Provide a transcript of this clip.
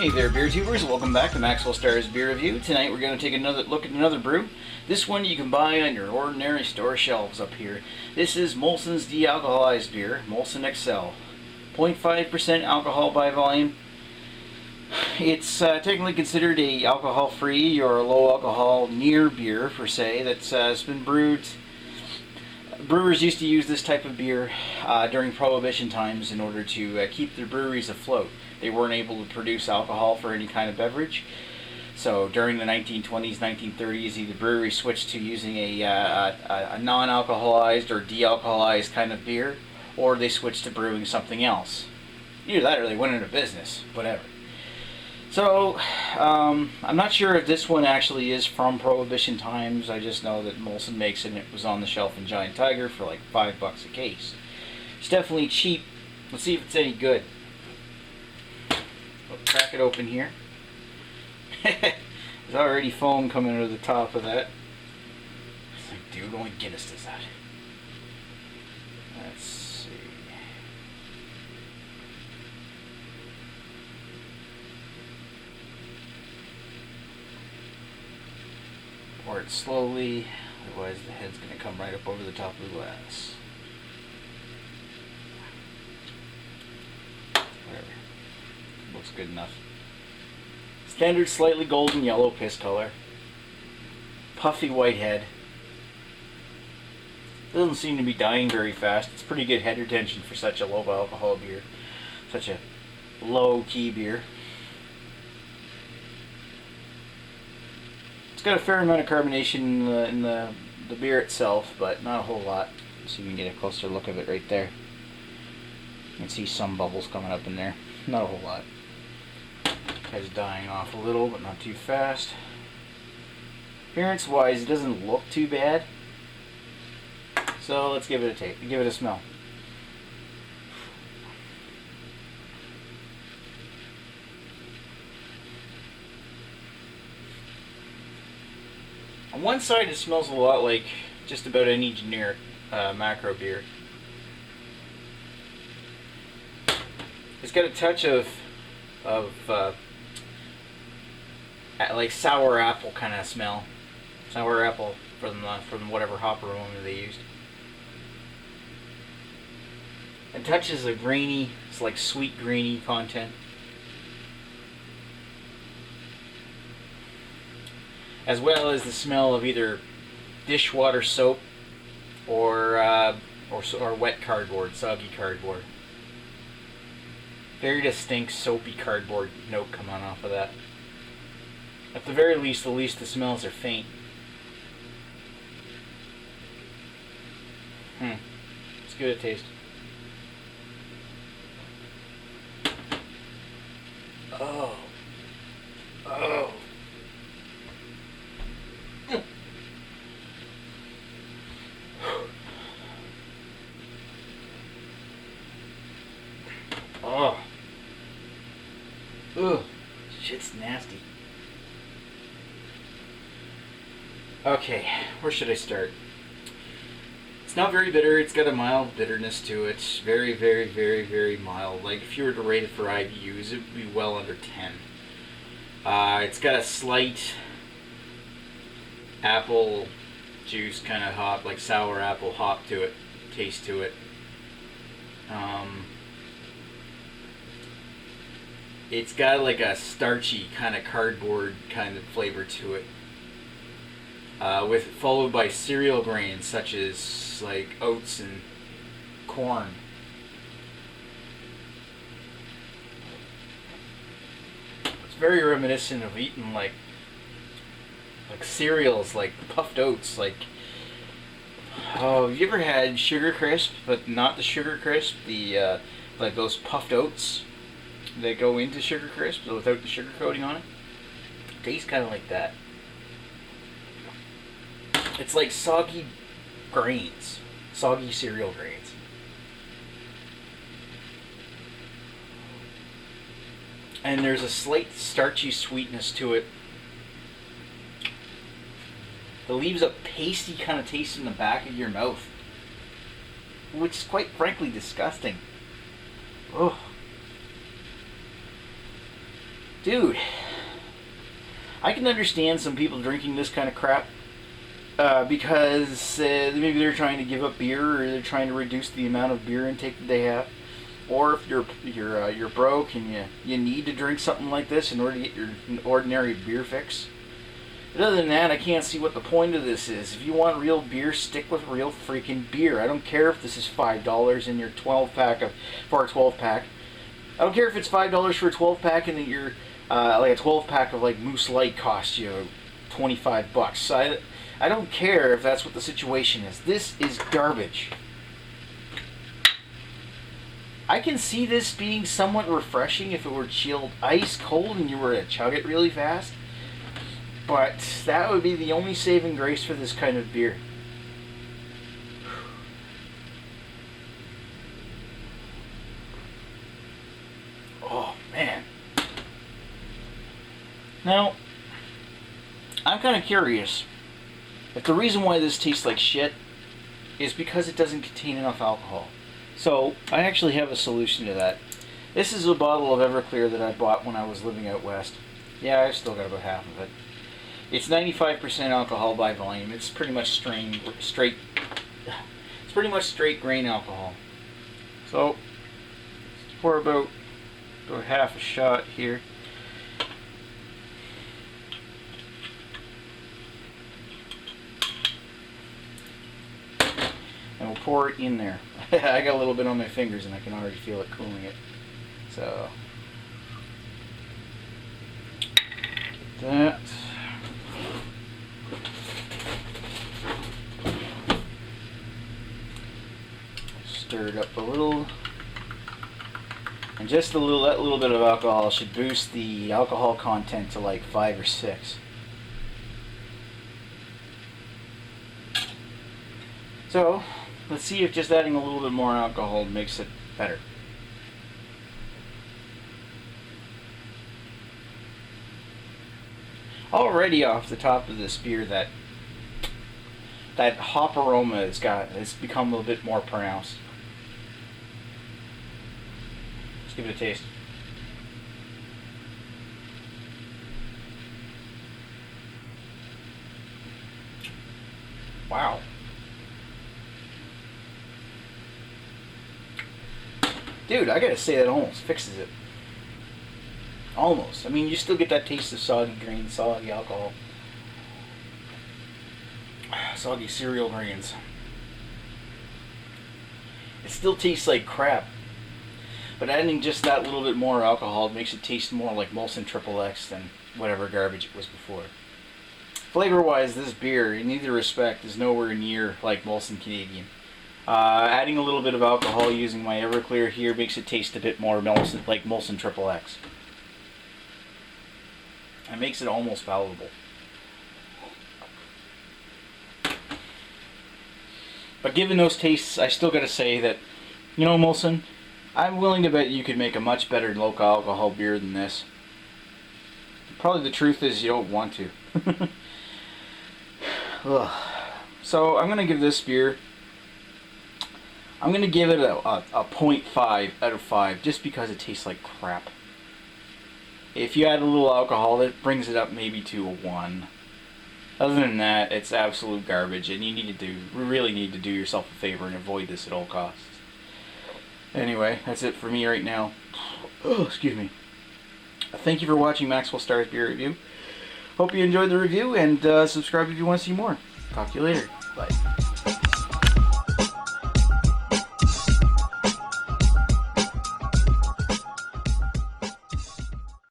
Hey there, beer tubers. Welcome back to Maxwell Starr's Beer Review. Tonight we're going to take another look at another brew. This one you can buy on your ordinary store shelves up here. This is Molson's de-alcoholized beer, Molson Exel. 0.5% alcohol by volume. It's technically considered a alcohol-free or a low-alcohol near beer, per se, that's been brewed. Brewers used to use this type of beer during Prohibition times in order to keep their breweries afloat. They weren't able to produce alcohol for any kind of beverage. So during the 1920s, 1930s, either breweries switched to using a non-alcoholized or de-alcoholized kind of beer, or they switched to brewing something else. Either that or they went into business, whatever. So, I'm not sure if this one actually is from Prohibition times. I just know that Molson makes it and it was on the shelf in Giant Tiger for like $5 a case. It's definitely cheap. Let's see if it's any good. We'll crack it open here. There's already foam coming out of the top of that. It's like, dude, only Guinness does that. Let's see. Pour it slowly, otherwise the head's going to come right up over the top of the glass. Whatever. Looks good enough. Standard slightly golden yellow piss color. Puffy white head. Doesn't seem to be dying very fast. It's pretty good head retention for such a low alcohol beer. Such a low key beer. It's got a fair amount of carbonation in the beer itself, but not a whole lot. So you can get a closer look of it right there. You can see some bubbles coming up in there. Not a whole lot. Head's dying off a little, but not too fast. Appearance wise, it doesn't look too bad. So let's give it a taste. Give it a smell. On one side, it smells a lot like just about any generic macro beer. It's got a touch of like sour apple kind of smell. Sour apple from whatever hop aroma they used. And touches of grainy, it's like sweet grainy content. As well as the smell of either dishwater soap or wet cardboard, soggy cardboard. Very distinct soapy cardboard note coming off of that. At the very least, the smells are faint. Let's give it a taste. Oh. Oh. Oh. Ugh. Shit's nasty. Okay, where should I start? It's not very bitter. It's got a mild bitterness to it. Very, very, very, very mild. Like if you were to rate it for IBUs, it would be well under 10. It's got a slight apple juice kind of hop, like sour apple hop to it, taste to it. It's got like a starchy kind of cardboard kind of flavor to it. Followed by cereal grains such as like oats and corn. It's very reminiscent of eating like cereals, like puffed oats. Like, oh, have you ever had Sugar Crisp, but not the Sugar Crisp, the like those puffed oats that go into Sugar Crisp, but without the sugar coating on it? Tastes kind of like that. It's like soggy grains. Soggy cereal grains. And there's a slight starchy sweetness to it. It leaves a pasty kind of taste in the back of your mouth, which is quite frankly disgusting. Ugh. Dude, I can understand some people drinking this kind of crap because maybe they're trying to give up beer, or they're trying to reduce the amount of beer intake that they have, or if you're broke and you need to drink something like this in order to get your ordinary beer fix. But other than that, I can't see what the point of this is. If you want real beer, stick with real freaking beer. I don't care if this is $5 in your 12-pack for a 12-pack. I don't care if it's $5 for a 12-pack and that you're like a 12-pack of like Moose Light costs you $25. I don't care if that's what the situation is. This is garbage. I can see this being somewhat refreshing if it were chilled ice cold and you were to chug it really fast. But that would be the only saving grace for this kind of beer. Oh, man. Now, I'm kind of curious if the reason why this tastes like shit is because it doesn't contain enough alcohol. So, I actually have a solution to that. This is a bottle of Everclear that I bought when I was living out west. Yeah, I've still got about half of it. It's 95% alcohol by volume. It's pretty much straight grain alcohol. So, pour about half a shot here. And we'll pour it in there. I got a little bit on my fingers and I can already feel it cooling it. So, that. Stir it up a little. And just that little bit of alcohol should boost the alcohol content to like 5 or 6. So, let's see if just adding a little bit more alcohol makes it better. Already off the top of this beer, that hop aroma it's become a little bit more pronounced. Let's give it a taste. Wow. Dude, I gotta say that almost fixes it. Almost. I mean, you still get that taste of soggy grain, soggy alcohol. Soggy cereal grains. It still tastes like crap. But adding just that little bit more alcohol makes it taste more like Molson XXX than whatever garbage it was before. Flavor-wise, this beer, in either respect, is nowhere near like Molson Canadian. Adding a little bit of alcohol using my Everclear here makes it taste a bit more Molson, like Molson XXX. It makes it almost palatable. But given those tastes, I still gotta say that, you know, Molson, I'm willing to bet you could make a much better low alcohol beer than this. Probably the truth is you don't want to. So I'm gonna give this beer, I'm gonna give it a 0.5 out of 5 just because it tastes like crap. If you add a little alcohol, that brings it up maybe to a 1. Other than that, it's absolute garbage, and you really need to do yourself a favor and avoid this at all costs. Anyway, that's it for me right now. Oh, excuse me. Thank you for watching Maxwell Starr's Beer Review. Hope you enjoyed the review, and subscribe if you want to see more. Talk to you later. Bye.